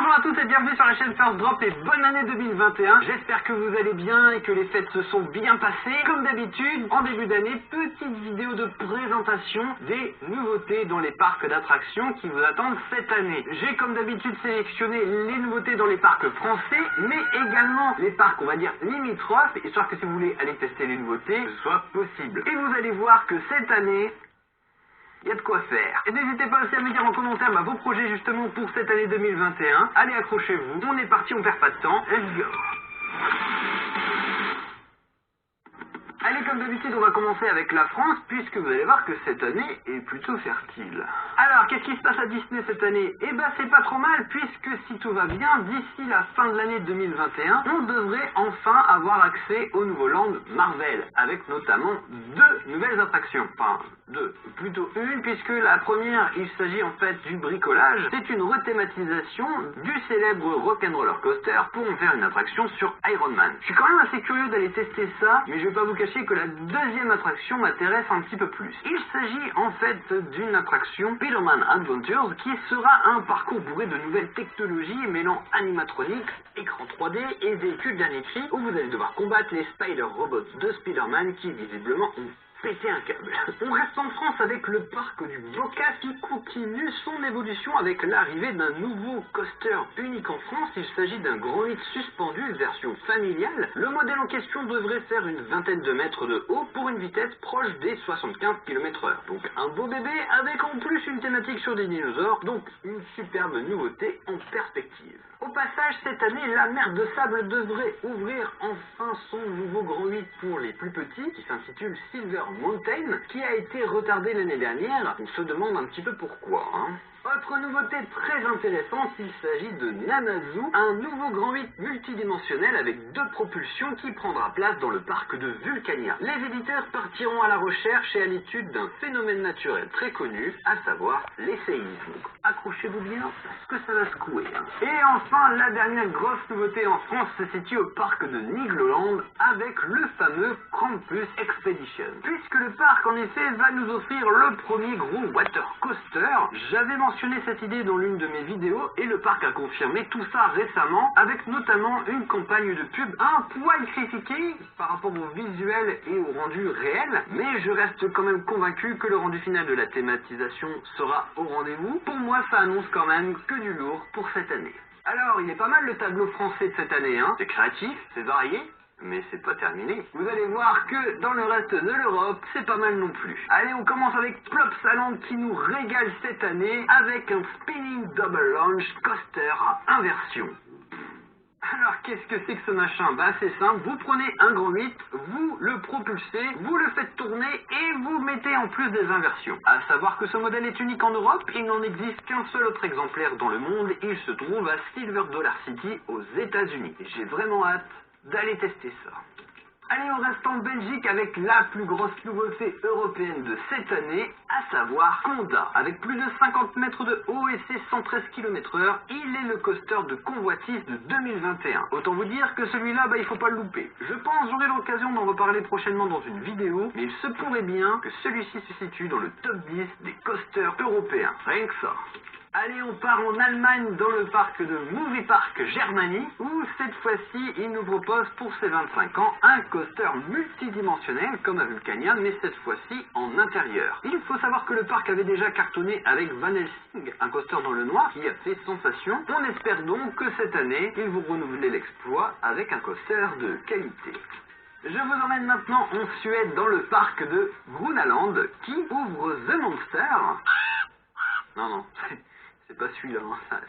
Bonjour à tous et bienvenue sur la chaîne First Drop et bonne année 2021. J'espère que vous allez bien et que les fêtes se sont bien passées. Comme d'habitude, en début d'année, petite vidéo de présentation des nouveautés dans les parcs d'attractions qui vous attendent cette année. J'ai comme d'habitude sélectionné les nouveautés dans les parcs français, mais également les parcs, on va dire, limitrophes, histoire que si vous voulez aller tester les nouveautés, ce soit possible. Et vous allez voir que cette année, il y a de quoi faire. Et n'hésitez pas aussi à me dire en commentaire vos projets justement pour cette année 2021. Allez, accrochez-vous. On est parti, on perd pas de temps. Let's go. Allez, comme d'habitude, on va commencer avec la France, puisque vous allez voir que cette année est plutôt fertile. Alors, qu'est-ce qui se passe à Disney cette année? Eh ben, c'est pas trop mal, puisque si tout va bien, d'ici la fin de l'année 2021, on devrait enfin avoir accès au nouveau land Marvel, avec notamment deux nouvelles attractions. Enfin, deux, plutôt une, puisque la première, il s'agit en fait du bricolage. C'est une rethématisation du célèbre Rock'n'Roller Coaster pour en faire une attraction sur Iron Man. Je suis quand même assez curieux d'aller tester ça, mais je vais pas vous cacher que la deuxième attraction m'intéresse un petit peu plus. Il s'agit en fait d'une attraction Spider-Man Adventures qui sera un parcours bourré de nouvelles technologies mêlant animatronics, écran 3D et véhicules dernier cri où vous allez devoir combattre les Spider Robots de Spider-Man qui visiblement ont péter un câble. On reste en France avec le parc du Bocas qui continue son évolution avec l'arrivée d'un nouveau coaster unique en France. Il s'agit d'un grand 8 suspendu version familiale. Le modèle en question devrait faire une vingtaine de mètres de haut pour une vitesse proche des 75 km/h. Donc un beau bébé avec en plus une thématique sur des dinosaures, donc une superbe nouveauté en perspective. Au passage, cette année, la mer de sable devrait ouvrir enfin son nouveau grand 8 pour les plus petits qui s'intitule Silver Mountain, qui a été retardé l'année dernière. On se demande un petit peu pourquoi, Autre nouveauté très intéressante, il s'agit de Namazu, un nouveau grand 8 multidimensionnel avec deux propulsions qui prendra place dans le parc de Vulcania. Les éditeurs partiront à la recherche et à l'étude d'un phénomène naturel très connu, à savoir les séismes. Donc, accrochez-vous bien, parce que ça va secouer. Et enfin, la dernière grosse nouveauté en France se situe au parc de Nigloland avec le fameux Krampus Expedition. Puisque le parc, en effet, va nous offrir le premier gros water coaster. J'avais mentionné cette idée dans l'une de mes vidéos et le parc a confirmé tout ça récemment avec notamment une campagne de pub un poil critiquée par rapport au visuel et au rendu réel, mais je reste quand même convaincu que le rendu final de la thématisation sera au rendez-vous. Pour moi, ça annonce quand même que du lourd pour cette année. Alors, il est pas mal le tableau français de cette année, C'est créatif, c'est varié, mais c'est pas terminé. Vous allez voir que dans le reste de l'Europe, c'est pas mal non plus. Allez, on commence avec Plopsaland qui nous régale cette année avec un Spinning Double Launch Coaster à inversion. Alors, qu'est-ce que c'est que ce machin? Bah, c'est simple, vous prenez un grand 8, vous le propulsez, vous le faites tourner et vous mettez en plus des inversions. À savoir que ce modèle est unique en Europe, il n'en existe qu'un seul autre exemplaire dans le monde, il se trouve à Silver Dollar City aux États-Unis. Et j'ai vraiment hâte d'aller tester ça. Allez, on reste en Belgique avec la plus grosse nouveauté européenne de cette année, à savoir Conda. Avec plus de 50 mètres de haut et ses 113 km/h, il est le coaster de convoitise de 2021. Autant vous dire que celui-là, il faut pas le louper. Je pense que j'aurai l'occasion d'en reparler prochainement dans une vidéo, mais il se pourrait bien que celui-ci se situe dans le top 10 des coasters européens. Rien que ça. Allez, on part en Allemagne dans le parc de Movie Park Germany, où cette fois-ci, il nous propose pour ses 25 ans un coaster multidimensionnel comme à Vulcania, mais cette fois-ci en intérieur. Il faut savoir que le parc avait déjà cartonné avec Van Helsing, un coaster dans le noir qui a fait sensation. On espère donc que cette année, ils vont renouveler l'exploit avec un coaster de qualité. Je vous emmène maintenant en Suède dans le parc de Grunaland qui ouvre The Monster. Non, c'est pas celui-là,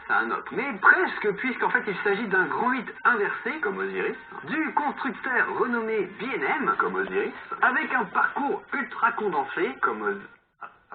c'est un autre. Mais presque, puisqu'en fait il s'agit d'un grand 8 inversé, comme Osiris, du constructeur renommé B&M, comme Osiris, avec un parcours ultra condensé, comme Osiris.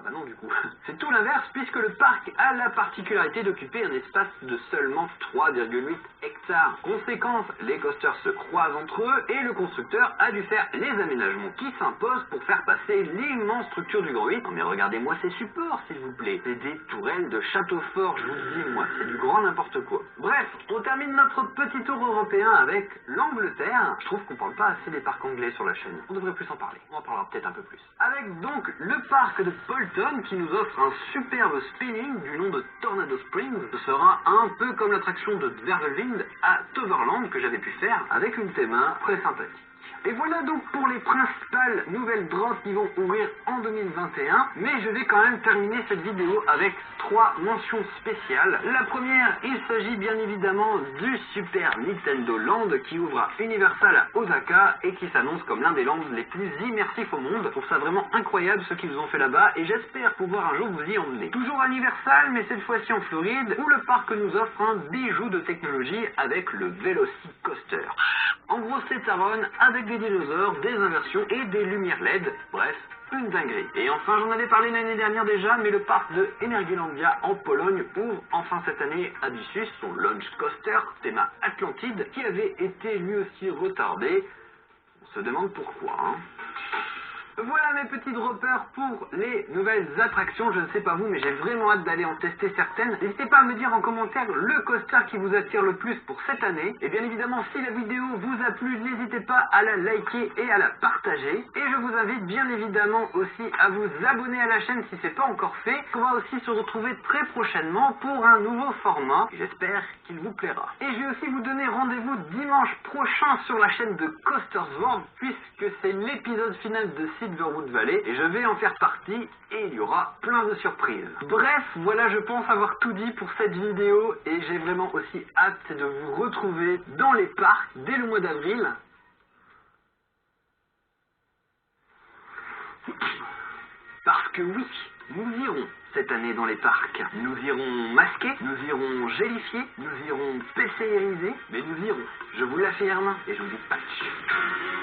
Ah bah non du coup. C'est tout l'inverse puisque le parc a la particularité d'occuper un espace de seulement 3,8 hectares. Conséquence, les coasters se croisent entre eux et le constructeur a dû faire les aménagements qui s'imposent pour faire passer l'immense structure du grand 8. Non mais regardez-moi ces supports s'il vous plaît. C'est des tourelles de château fort, je vous le dis moi, c'est du grand n'importe quoi. Bref, on termine notre petit tour européen avec l'Angleterre. Je trouve qu'on parle pas assez des parcs anglais sur la chaîne. On devrait plus en parler. On en parlera peut-être un peu plus. Avec donc le parc de Paul Hilton qui nous offre un superbe spinning du nom de Tornado Springs. Ce sera un peu comme l'attraction de Dwervelwind à Toverland que j'avais pu faire avec une théma très sympathique. Et voilà donc pour les principales nouvelles drops qui vont ouvrir en 2021, mais je vais quand même terminer cette vidéo avec 3 mentions spéciales. La première, il s'agit bien évidemment du Super Nintendo Land qui ouvre à Universal à Osaka et qui s'annonce comme l'un des lands les plus immersifs au monde. Je trouve ça vraiment incroyable ce qu'ils ont fait là-bas et j'espère pouvoir un jour vous y emmener. Toujours à Universal, mais cette fois-ci en Floride, où le parc nous offre un bijou de technologie avec le Velocicoaster. En gros, c'est Taron avec des dinosaures, des inversions et des lumières LED. Bref, une dinguerie. Et enfin, j'en avais parlé l'année dernière déjà, mais le parc de Energylandia en Pologne ouvre enfin cette année Abyssus, son launch coaster, théma Atlantide, qui avait été lui aussi retardé. On se demande pourquoi, hein. Voilà mes petits droppers pour les nouvelles attractions. Je ne sais pas vous, mais j'ai vraiment hâte d'aller en tester certaines. N'hésitez pas à me dire en commentaire le coaster qui vous attire le plus pour cette année. Et bien évidemment, si la vidéo vous a plu, n'hésitez pas à la liker et à la partager. Et je vous invite bien évidemment aussi à vous abonner à la chaîne si ce n'est pas encore fait. On va aussi se retrouver très prochainement pour un nouveau format. J'espère qu'il vous plaira. Et je vais aussi vous donner rendez-vous dimanche prochain sur la chaîne de Coasters World, puisque c'est l'épisode final de Silverwood Valley et je vais en faire partie et il y aura plein de surprises. Bref, voilà, je pense avoir tout dit pour cette vidéo et j'ai vraiment aussi hâte de vous retrouver dans les parcs dès le mois d'avril. Parce que oui, nous irons cette année dans les parcs. Nous irons masqués, nous irons gélifiés, nous irons PCRisés, mais nous irons. Je vous l'affirme et je vous dis patch.